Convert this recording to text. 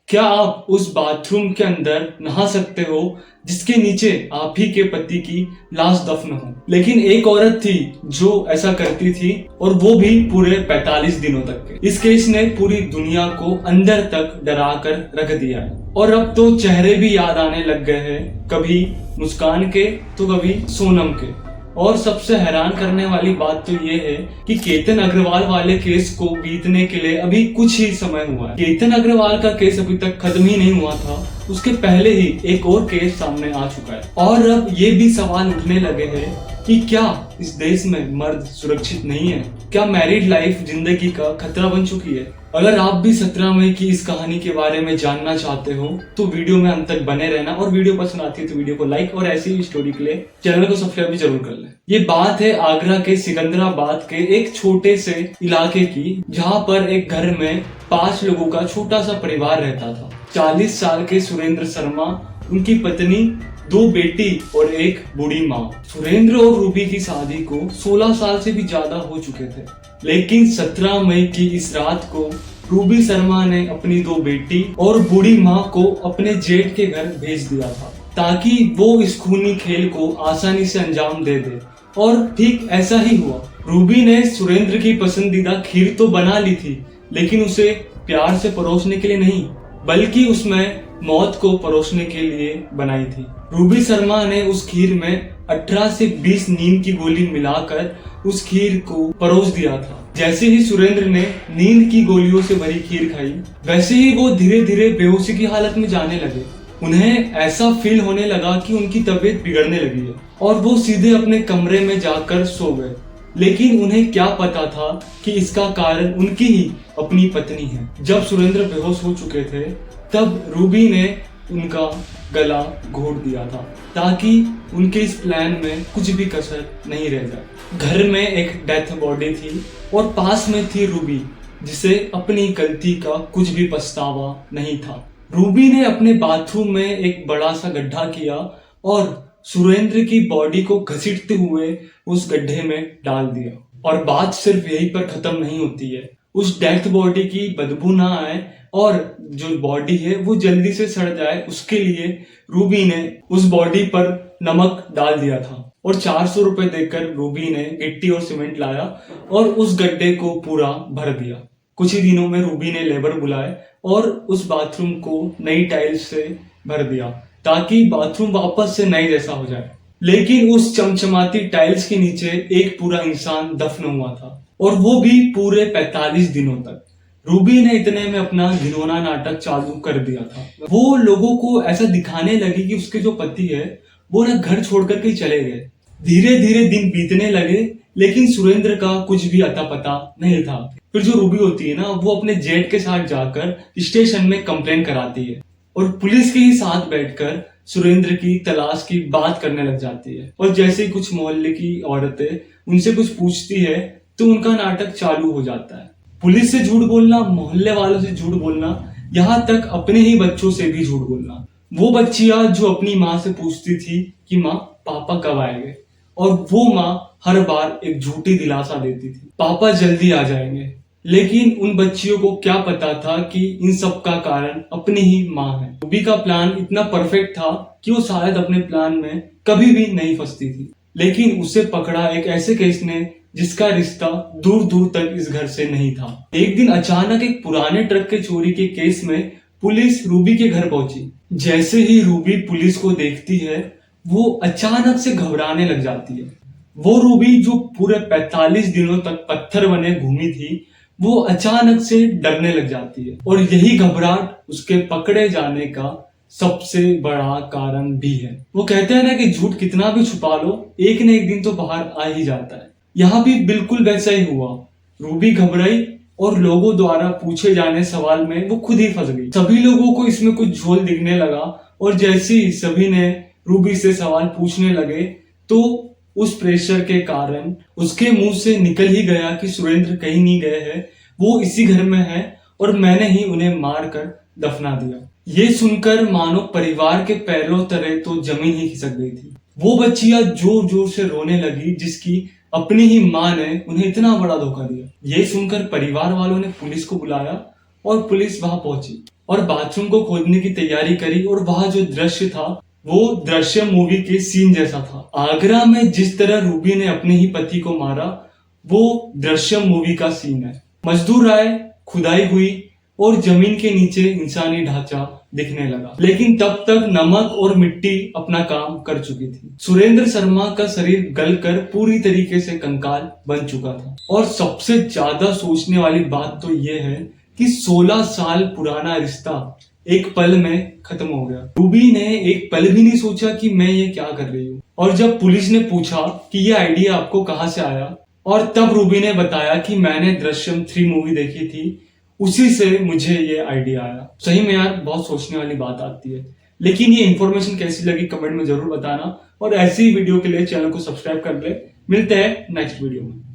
क्या आप उस बाथरूम के अंदर नहा सकते हो जिसके नीचे आप ही के पति की लाश दफन हो? लेकिन एक औरत थी जो ऐसा करती थी, और वो भी पूरे 45 दिनों तक के। इस केस ने पूरी दुनिया को अंदर तक डरा कर रख दिया है, और अब तो चेहरे भी याद आने लग गए हैं, कभी मुस्कान के तो कभी सोनम के। और सबसे हैरान करने वाली बात तो ये है कि केतन अग्रवाल वाले केस को बीतने के लिए अभी कुछ ही समय हुआ है। केतन अग्रवाल का केस अभी तक खत्म ही नहीं हुआ था, उसके पहले ही एक और केस सामने आ चुका है। और अब ये भी सवाल उठने लगे हैं कि क्या इस देश में मर्द सुरक्षित नहीं है? क्या मैरिड लाइफ जिंदगी का खतरा बन चुकी है? अगर आप भी 17 मई की इस कहानी के बारे में जानना चाहते हो तो वीडियो में अंत तक बने रहना, और वीडियो पसंद आती है तो वीडियो को लाइक, और ऐसी ही स्टोरी के लिए चैनल को सब्सक्राइब भी जरूर कर लें। ये बात है आगरा के सिकंदराबाद के एक छोटे से इलाके की, जहाँ पर एक घर में 5 लोगों का छोटा सा परिवार रहता था। 40 साल के सुरेंद्र शर्मा, उनकी पत्नी, 2 बेटी और एक बूढ़ी माँ। सुरेंद्र और रूबी की शादी को 16 साल से भी ज्यादा हो चुके थे, लेकिन 17 मई की इस रात को रूबी शर्मा ने अपनी 2 बेटी और बूढ़ी माँ को अपने जेठ के घर भेज दिया था, ताकि वो इस खूनी खेल को आसानी से अंजाम दे दे। और ठीक ऐसा ही हुआ। रूबी ने सुरेंद्र की पसंदीदा खीर तो बना ली थी, लेकिन उसे प्यार से परोसने के लिए नहीं, बल्कि उसमें मौत को परोसने के लिए बनाई थी। रूबी शर्मा ने उस खीर में 18 से 20 नींद की गोली मिलाकर उस खीर को परोस दिया था। जैसे ही सुरेंद्र ने नींद की गोलियों से भरी खीर खाई, वैसे ही वो धीरे धीरे बेहोशी की हालत में जाने लगे। उन्हें ऐसा फील होने लगा कि उनकी तबीयत बिगड़ने लगी है, और वो सीधे अपने कमरे में जाकर सो गए। लेकिन उन्हें क्या पता था कि इसका कारण उनकी ही अपनी पत्नी है। जब सुरेंद्र बेहोश हो चुके थे, तब रूबी ने उनका गला घोट दिया था, ताकि उनके इस प्लान में कुछ भी कसर नहीं रह जाए। घर में एक डेथ बॉडी थी, और पास में थी रूबी, जिसे अपनी गलती का कुछ भी पछतावा नहीं था। रूबी ने अपने बाथरूम में एक बड़ा सा गड्ढा किया और सुरेंद्र की बॉडी को घसीटते हुए उस गड्ढे में डाल दिया। और बात सिर्फ यहीं पर खत्म नहीं होती है। उस डेथ बॉडी की बदबू ना आए और जो बॉडी है वो जल्दी से सड़ जाए, उसके लिए रूबी ने उस बॉडी पर नमक डाल दिया था, और 400 रुपए देकर रूबी ने गिट्टी और सीमेंट लाया और उस गड्ढे को पूरा भर दिया। कुछ ही दिनों में रूबी ने लेबर बुलाए और उस बाथरूम को नई टाइल्स से भर दिया, ताकि बाथरूम वापस से नए जैसा हो जाए। लेकिन उस चमचमाती टाइल्स के नीचे एक पूरा इंसान दफन हुआ था, और वो भी पूरे 45 दिनों तक। रूबी ने इतने में अपना घिनौना नाटक चालू कर दिया था। वो लोगों को ऐसा दिखाने लगी कि उसके जो पति है वो ना घर छोड़ कर के चले गए। धीरे धीरे दिन बीतने लगे, लेकिन सुरेंद्र का कुछ भी अता पता नहीं था। फिर जो रूबी होती है ना, वो अपने जेठ के साथ जाकर स्टेशन में कंप्लेन कराती है, और पुलिस के ही साथ बैठकर सुरेंद्र की तलाश की बात करने लग जाती है। और जैसे ही कुछ मोहल्ले की औरतें उनसे कुछ पूछती है, तो उनका नाटक चालू हो जाता है। पुलिस से झूठ बोलना, मोहल्ले वालों से झूठ बोलना, यहाँ तक अपने ही बच्चों से भी झूठ बोलना। वो बच्चियां जो अपनी माँ से पूछती थी कि माँ पापा कब आएंगे, और वो माँ हर बार एक झूठी दिलासा देती थी, पापा जल्दी आ जाएंगे। लेकिन उन बच्चियों को क्या पता था कि इन सब का कारण अपनी ही माँ है। रूबी का प्लान इतना परफेक्ट था कि वो शायद अपने प्लान में कभी भी नहीं फंसती थी, लेकिन उसे पकड़ा एक ऐसे केस ने जिसका रिश्ता दूर दूर तक इस घर से नहीं था। एक दिन अचानक एक पुराने ट्रक के चोरी के केस में पुलिस रूबी के घर पहुंची। जैसे ही रूबी पुलिस को देखती है, वो अचानक से घबराने लग जाती है। वो रूबी जो पूरे 45 दिनों तक पत्थर बने घूमी थी, वो अचानक से डरने लग जाती है, और यही घबराहट उसके पकड़े जाने का सबसे बड़ा कारण भी है। वो कहते हैं ना कि झूठ कितना भी छुपा लो, एक न एक दिन तो बाहर आ ही जाता है। यहाँ भी बिल्कुल वैसा ही हुआ। रूबी घबराई, और लोगों द्वारा पूछे जाने सवाल में वो खुद ही फंस गई। सभी लोगों को इसमें कुछ झोल दिखने लगा, और जैसे ही सभी ने रूबी से सवाल पूछने लगे, तो उस प्रेशर के कारण उसके मुंह से निकल ही गया कि सुरेंद्र कहीं नहीं गए हैं, वो इसी घर में है, और मैंने ही उन्हें मार कर दफना दिया। ये सुनकर मानो परिवार के पैरों तले तो जमीन ही खिसक गई थी। वो बच्चियां जोर जोर से रोने लगी, जिसकी अपनी ही माँ ने उन्हें इतना बड़ा धोखा दिया। ये सुनकर परिवार वालों ने पुलिस को बुलाया, और पुलिस वहां पहुंची। और बाथरूम को खोदने की तैयारी करी और वहां जो दृश्य था वो दृश्यम मूवी के सीन जैसा था। आगरा में जिस तरह रूबी ने अपने ही पति को मारा वो दृश्यम मूवी का सीन है। मजदूर आए, खुदाई हुई और जमीन के नीचे इंसानी ढांचा दिखने लगा, लेकिन तब तक नमक और मिट्टी अपना काम कर चुकी थी। सुरेंद्र शर्मा का शरीर गलकर पूरी तरीके से कंकाल बन चुका था। और सबसे ज्यादा सोचने वाली बात तो यह है कि 16 साल पुराना रिश्ता एक पल में खत्म हो गया। रूबी ने एक पल भी नहीं सोचा कि मैं ये क्या कर रही हूँ। और जब पुलिस ने पूछा कि ये आइडिया आपको कहाँ से आया, और तब रूबी ने बताया कि मैंने दृश्यम 3 मूवी देखी थी, उसी से मुझे ये आइडिया आया। सही में यार बहुत सोचने वाली बात आती है। लेकिन ये इन्फॉर्मेशन कैसी लगी कमेंट में जरूर बताना, और ऐसी वीडियो के लिए चैनल को सब्सक्राइब कर ले। मिलते हैं नेक्स्ट वीडियो में।